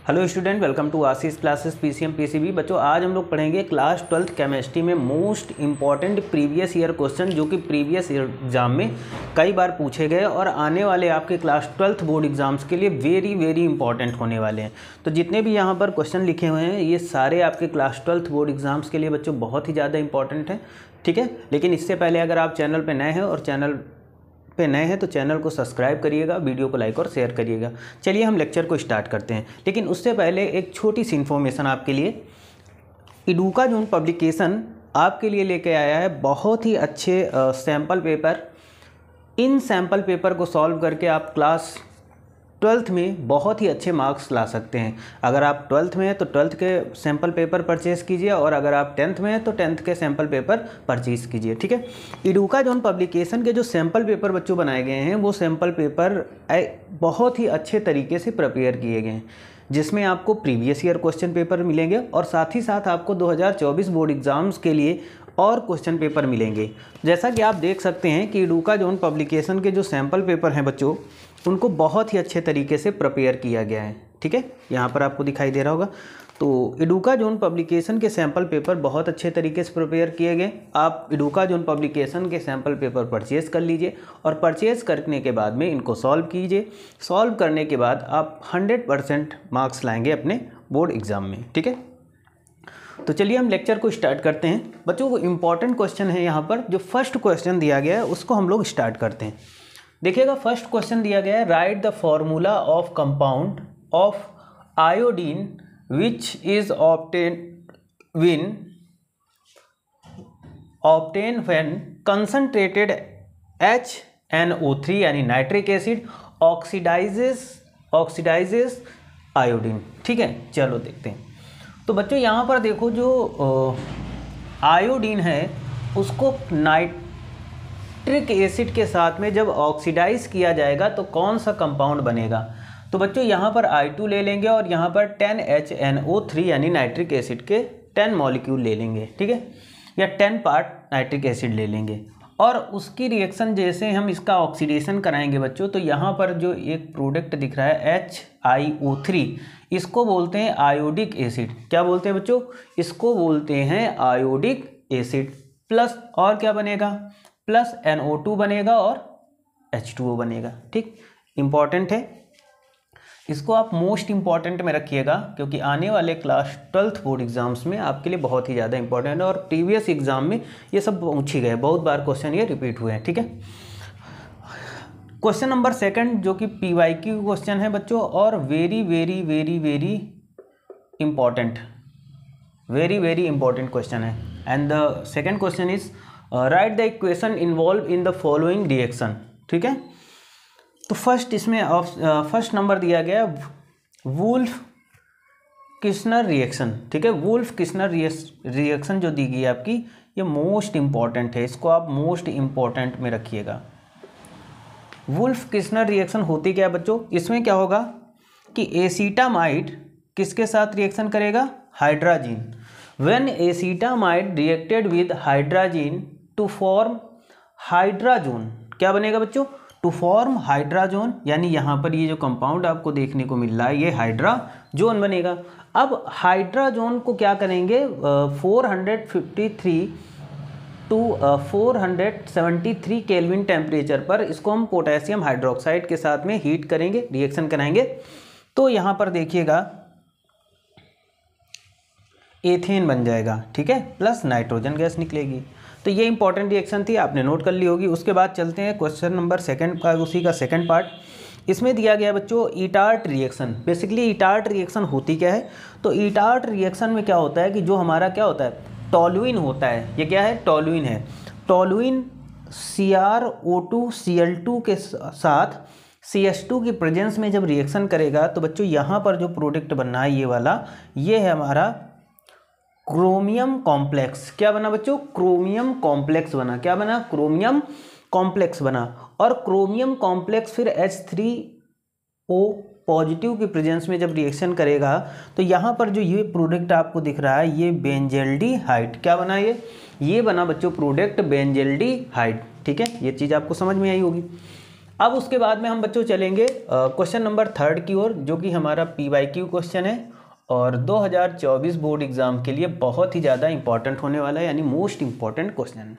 Hello student, welcome to Ashish classes PCM PCB. बच्चों, आज हम लोग पढ़ेंगे क्लास 12th केमिस्ट्री में most important previous year question, जो कि प्रीवियस एग्जाम में कई बार पूछे गए और आने वाले आपके क्लास 12th बोर्ड एग्जाम्स के लिए वेरी इंपॉर्टेंट होने वाले हैं। तो जितने भी यहाँ पर क्वेश्चन लिखे हुए हैं ये सारे आपके क्लास 12th बोर्ड एग्जाम्स के लिए बच्चों बहुत ही ज़्यादा इंपॉर्टेंट हैं, ठीक है। लेकिन इससे पहले अगर आप चैनल पर नए हैं और तो चैनल को सब्सक्राइब करिएगा, वीडियो को लाइक और शेयर करिएगा। चलिए हम लेक्चर को स्टार्ट करते हैं, लेकिन उससे पहले एक छोटी सी इन्फॉर्मेशन आपके लिए। इडुका जोन पब्लिकेशन आपके लिए लेके आया है बहुत ही अच्छे sample paper. In sample paper को सॉल्व करके आप क्लास 12th में बहुत ही अच्छे मार्क्स ला सकते हैं। अगर आप 12th में हैं तो 12th के सैम्पल पेपर परचेज़ कीजिए, और अगर आप 10th में हैं तो 10th के सैम्पल पेपर परचेज़ कीजिए, ठीक है। इडुका जोन पब्लिकेशन के जो सैम्पल पेपर बच्चों बनाए गए हैं वो सैम्पल पेपर बहुत ही अच्छे तरीके से प्रिपेयर किए गए हैं, जिसमें आपको प्रीवियस ईयर क्वेश्चन पेपर मिलेंगे और साथ ही साथ आपको 2024 बोर्ड एग्ज़ाम्स के लिए और क्वेश्चन पेपर मिलेंगे। जैसा कि आप देख सकते हैं कि इडुका जोन पब्लिकेशन के जो सैम्पल पेपर हैं बच्चों, उनको बहुत ही अच्छे तरीके से प्रिपेयर किया गया है, ठीक है। यहाँ पर आपको दिखाई दे रहा होगा। तो इडुका जोन पब्लिकेशन के सैम्पल पेपर बहुत अच्छे तरीके से प्रिपेयर किए गए। आप इडुका जोन पब्लिकेशन के सैम्पल पेपर परचेज़ कर लीजिए और परचेज़ करने के बाद में इनको सॉल्व कीजिए। सॉल्व करने के बाद आप 100% मार्क्स लाएंगे अपने बोर्ड एग्ज़ाम में, ठीक है। तो चलिए हम लेक्चर को स्टार्ट करते हैं। बच्चों को इम्पॉर्टेंट क्वेश्चन है यहाँ पर। जो फर्स्ट क्वेश्चन दिया गया है उसको हम लोग स्टार्ट करते हैं। देखिएगा, फर्स्ट क्वेश्चन दिया गया है, right the formula of compound of iodine which is obtain when concentrated HNO3 यानी नाइट्रिक एसिड ऑक्सीडाइजेस आयोडीन, ठीक है। चलो देखते हैं। तो बच्चों यहाँ पर देखो, जो आयोडीन है उसको नाइट्रिक एसिड के साथ में जब ऑक्सीडाइज किया जाएगा तो कौन सा कंपाउंड बनेगा। तो बच्चों यहाँ पर I2 ले लेंगे और यहाँ पर 10HNO3 यानी नाइट्रिक एसिड के 10 मॉलिक्यूल ले लेंगे, ठीक है, या 10 पार्ट नाइट्रिक एसिड ले लेंगे। और उसकी रिएक्शन जैसे हम इसका ऑक्सीडेशन कराएंगे बच्चों, तो यहाँ पर जो एक प्रोडक्ट दिख रहा है HiO3, इसको बोलते हैं आयोडिक एसिड। क्या बोलते हैं बच्चों? इसको बोलते हैं आयोडिक एसिड। प्लस और क्या बनेगा? प्लस NO2 बनेगा और H2O बनेगा, ठीक। इंपॉर्टेंट है, इसको आप मोस्ट इंपॉर्टेंट में रखिएगा, क्योंकि आने वाले क्लास 12th बोर्ड एग्जाम्स में आपके लिए बहुत ही ज़्यादा इंपॉर्टेंट है। और प्रीवियस एग्जाम में ये सब पूछे गए, बहुत बार क्वेश्चन ये रिपीट हुए हैं, ठीक है। क्वेश्चन नंबर सेकंड, जो कि PYQ क्वेश्चन है बच्चों, और very important, very important question है। And the second question is write the equation involve in the following reaction, ठीक है। तो फर्स्ट इसमें फर्स्ट नंबर दिया गया वुल्फ किस्नर रिएक्शन, ठीक है। वुल्फ किस्नर रिएक्शन जो दी गई है आपकी, ये मोस्ट इंपॉर्टेंट है, इसको आप मोस्ट इंपॉर्टेंट में रखिएगा। वुल्फ किस्नर रिएक्शन होती क्या है बच्चों? इसमें क्या होगा कि एसीटामाइड किसके साथ रिएक्शन करेगा? Hydrazine. When acetamide reacted with hydrazine to form hydrazone, क्या बनेगा बच्चों? टू फॉर्म हाइड्राजोन, यानी यहाँ पर ये जो कंपाउंड आपको देखने को मिल रहा है ये हाइड्राजोन बनेगा। अब हाइड्राजोन को क्या करेंगे? 453 टू 473 केल्विन टेम्परेचर पर इसको हम पोटेशियम हाइड्रोक्साइड के साथ में हीट करेंगे, रिएक्शन कराएंगे। तो यहाँ पर देखिएगा एथेन बन जाएगा, ठीक है, प्लस नाइट्रोजन गैस निकलेगी। तो ये इंपॉर्टेंट रिएक्शन थी, आपने नोट कर ली होगी। उसके बाद चलते हैं क्वेश्चन नंबर सेकंड का, उसी का सेकंड पार्ट। इसमें दिया गया बच्चों ईटार्ट रिएक्शन। बेसिकली ईटार्ट रिएक्शन होती क्या है? तो ईटार्ट रिएक्शन में क्या होता है कि जो हमारा क्या होता है, टॉलुइन होता है। ये क्या है? टॉलुइन है। टॉलुइन CrO2 Cl2 के साथ CH2 की प्रेजेंस में जब रिएक्शन करेगा तो बच्चों यहाँ पर जो प्रोडक्ट बनना है ये वाला, ये है हमारा क्रोमियम कॉम्प्लेक्स। क्या बना बच्चों? क्रोमियम कॉम्प्लेक्स बना। क्या बना? क्रोमियम कॉम्प्लेक्स बना। और क्रोमियम कॉम्प्लेक्स फिर H3O पॉजिटिव की प्रेजेंस में जब रिएक्शन करेगा तो यहाँ पर जो ये प्रोडक्ट आपको दिख रहा है ये बेंजल्डिहाइड। क्या बना? ये बना बच्चों प्रोडक्ट बेंजल्डिहाइड, ठीक है। ये चीज़ आपको समझ में आई होगी। अब उसके बाद में हम बच्चों चलेंगे क्वेश्चन नंबर 3 की ओर, जो कि हमारा PYQ क्वेश्चन है और 2024 बोर्ड एग्जाम के लिए बहुत ही ज़्यादा इंपॉर्टेंट होने वाला है, यानी मोस्ट इंपॉर्टेंट क्वेश्चन।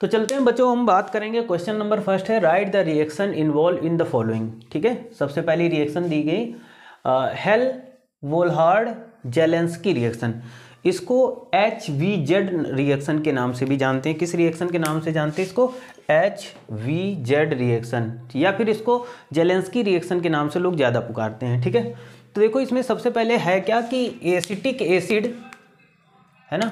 तो चलते हैं बच्चों, हम बात करेंगे क्वेश्चन नंबर 1 है right the reaction involve in the following. ठीक है, सबसे पहली रिएक्शन दी गई हेल वोल्हार्ड जेलेंस्की रिएक्शन। इसको HVZ रिएक्शन के नाम से भी जानते हैं। किस रिएक्शन के नाम से जानते हैं इसको? HVZ रिएक्शन, या फिर इसको जेलेंस्की रिएक्शन के नाम से लोग ज़्यादा पुकारते हैं। ठीक है, तो देखो इसमें सबसे पहले है क्या कि एसिटिक एसिड है ना,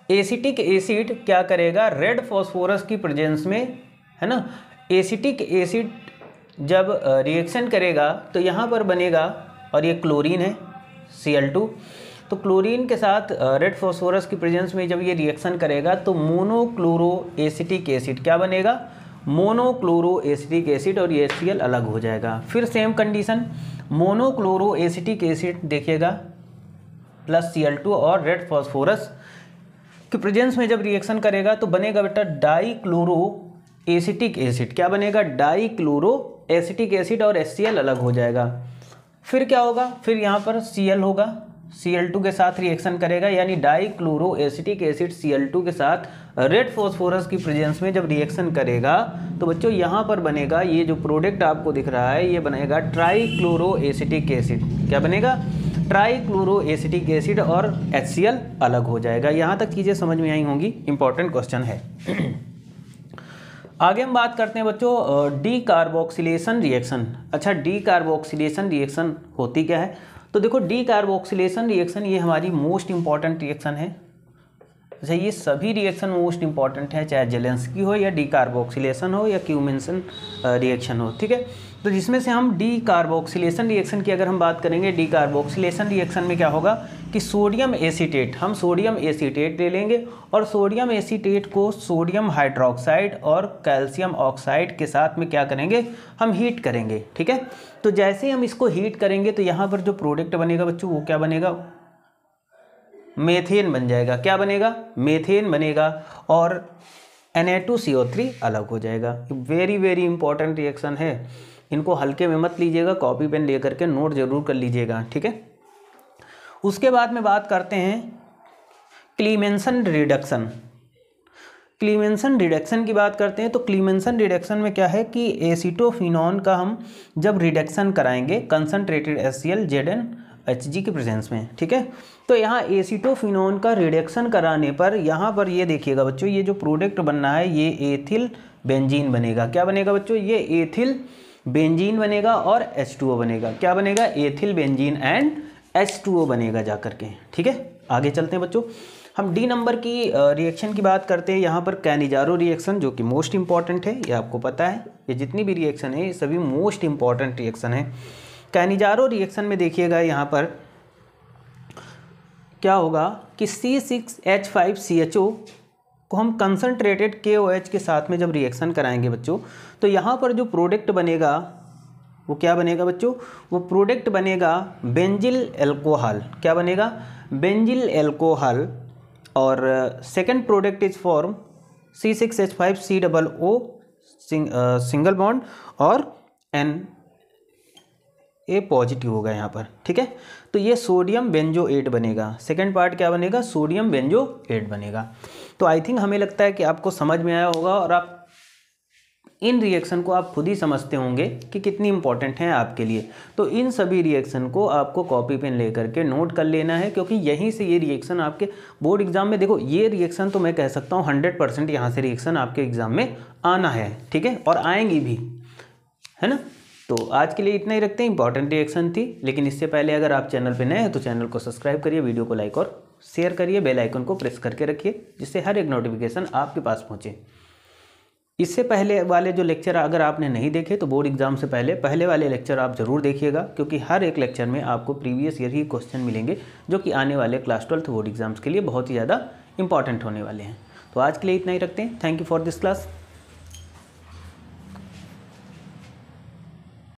एसिटिक एसिड क्या करेगा, रेड फॉस्फोरस की प्रेजेंस में है ना, एसिटिक एसिड जब रिएक्शन करेगा तो यहाँ पर बनेगा, और ये क्लोरीन है Cl2, तो क्लोरीन के साथ रेड फॉस्फोरस की प्रेजेंस में जब ये रिएक्शन करेगा तो मोनोक्लोरो एसिटिक एसिड क्या बनेगा, मोनोक्लोरो एसिटिक एसिड, और ये HCl अलग हो जाएगा। फिर same condition, monochloro acetic acid देखिएगा प्लस Cl2 और रेड फॉस्फोरस कि प्रेजेंस में जब रिएक्शन करेगा तो बनेगा बेटा डाईक्लोरो एसिटिक एसिड। क्या बनेगा? डाईक्लोरो एसिटिक एसिड, और HCl अलग हो जाएगा। फिर क्या होगा, फिर यहाँ पर Cl होगा, Cl2 के साथ रिएक्शन करेगा, यानी डाईक्लोरो एसिटिक एसिड Cl2 के साथ रेड फॉस्फोरस की प्रेजेंस में जब रिएक्शन करेगा तो बच्चों यहाँ पर बनेगा, ये जो प्रोडक्ट आपको दिख रहा है ये बनेगा ट्राईक्लोरो एसिटिक एसिड। क्या बनेगा? ट्राईक्लोरो एसिटिक एसिड, और HCl अलग हो जाएगा। यहाँ तक चीज़ें समझ में आई होंगी, इंपॉर्टेंट क्वेश्चन है। आगे हम बात करते हैं बच्चों डी कार्बोक्सिलेशन रिएक्शन। अच्छा, डी कार्बोक्सिलेशन रिएक्शन होती क्या है? तो देखो डी कार्बोक्सिलेशन रिएक्शन ये हमारी मोस्ट इंपॉर्टेंट रिएक्शन है। अच्छा, ये सभी रिएक्शन मोस्ट इंपॉर्टेंट है, चाहे जेलेंस्की हो या डी कार्बोक्सिलेशन हो या क्यूमेंसन रिएक्शन हो। ठीक है, तो जिसमें से हम डी कार्बोक्सिलेशन रिएक्शन की अगर हम बात करेंगे, डी कार्बोक्सिलेशन रिएक्शन में क्या होगा कि सोडियम एसीटेट, हम सोडियम एसीटेट ले लेंगे और सोडियम एसीटेट को सोडियम हाइड्रोक्साइड और कैल्शियम ऑक्साइड के साथ में क्या करेंगे, हम हीट करेंगे। ठीक है, तो जैसे ही हम इसको हीट करेंगे तो यहाँ पर जो प्रोडक्ट बनेगा बच्चों वो क्या बनेगा, मेथेन बन जाएगा। क्या बनेगा? मेथेन बनेगा, और Na2CO3 अलग हो जाएगा। वेरी वेरी इंपॉर्टेंट रिएक्शन है, इनको हल्के में मत लीजिएगा, कॉपी पेन लेकर के नोट जरूर कर लीजिएगा। ठीक है, उसके बाद में बात करते हैं क्लीमेंसन रिडक्शन। क्लीमेंसन रिडक्शन की बात करते हैं तो क्लीमेंसन रिडक्शन में क्या है कि एसीटोफिनॉन का हम जब रिडक्शन कराएंगे कंसनट्रेटेड HCl ZnHg की प्रेजेंस में। ठीक है, तो यहाँ एसीटोफिनॉन का रिडक्शन कराने पर यहाँ पर ये देखिएगा बच्चों, ये जो प्रोडक्ट बनना है ये एथिल बेंजीन बनेगा। क्या बनेगा बच्चों? ये एथिल बेंजीन बनेगा और H2O बनेगा। क्या बनेगा? एथिल बेंजीन एंड H2O बनेगा जा करके। ठीक है, आगे चलते हैं बच्चों, हम डी नंबर की रिएक्शन की बात करते हैं। यहाँ पर कैनिजारो रिएक्शन जो कि मोस्ट इंपॉर्टेंट है, ये आपको पता है, ये जितनी भी रिएक्शन है ये सभी मोस्ट इंपॉर्टेंट रिएक्शन है। कैनिजारो रिएक्शन में देखिएगा यहाँ पर क्या होगा कि C6H5CHO को हम कंसनट्रेटेड KOH के साथ में जब रिएक्शन कराएंगे बच्चों तो यहाँ पर जो प्रोडक्ट बनेगा वो क्या बनेगा बच्चों, वो प्रोडक्ट बनेगा बेंजिल एल्कोहल। क्या बनेगा? बेंजिल एल्कोहल, और second product is form C6H5COO single bond और Na पॉजिटिव होगा यहाँ पर। ठीक है, तो ये सोडियम बेंजोएट बनेगा। सेकंड पार्ट क्या बनेगा? सोडियम बेंजोएट बनेगा। तो आई थिंक हमें लगता है कि आपको समझ में आया होगा, और आप इन रिएक्शन को आप खुद ही समझते होंगे कि कितनी इंपॉर्टेंट हैं आपके लिए। तो इन सभी रिएक्शन को आपको कॉपी पेन लेकर के नोट कर लेना है, क्योंकि यहीं से ये रिएक्शन आपके बोर्ड एग्जाम में, देखो ये रिएक्शन तो मैं कह सकता हूँ 100% यहाँ से रिएक्शन आपके एग्जाम में आना है। ठीक है, और आएंगी भी, है ना। तो आज के लिए इतना ही रखते हैं, इंपॉर्टेंट रिएक्शन थी। लेकिन इससे पहले अगर आप चैनल पे नए हैं तो चैनल को सब्सक्राइब करिए, वीडियो को लाइक और शेयर करिए, बेल आइकन को प्रेस करके रखिए जिससे हर एक नोटिफिकेशन आपके पास पहुँचे। इससे पहले वाले जो लेक्चर अगर आपने नहीं देखे तो बोर्ड एग्जाम से पहले वाले लेक्चर आप ज़रूर देखिएगा, क्योंकि हर एक लेक्चर में आपको प्रीवियस ईयर ही क्वेश्चन मिलेंगे जो कि आने वाले क्लास 12 बोर्ड एग्जाम्स के लिए बहुत ही ज़्यादा इंपॉर्टेंट होने वाले हैं। तो आज के लिए इतना ही रखते हैं। Thank you for this class.